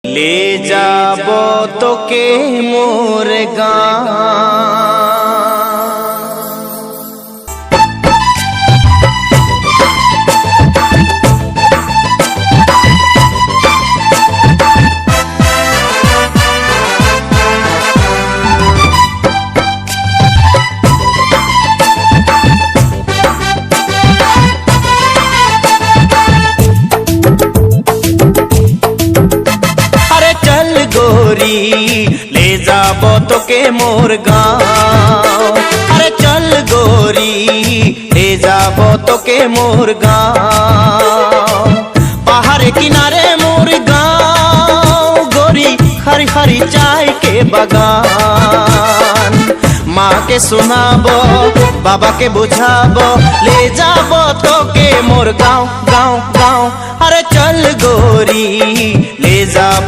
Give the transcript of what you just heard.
ले जाबो तोके मोर गाँव। ले जाबो तोके मोर गाँव। अरे चल गोरी ले जाबो तोके मोर गाँव। पहाड़ किनारे मोर गाँव गोरी, हरी हरी चाय के बगान। माँ के सुनाबो बाबा के बुझाबो, ले जाबो तोके मोर गाँव गाँव गाँव। अरे चल गोरी ले जाबो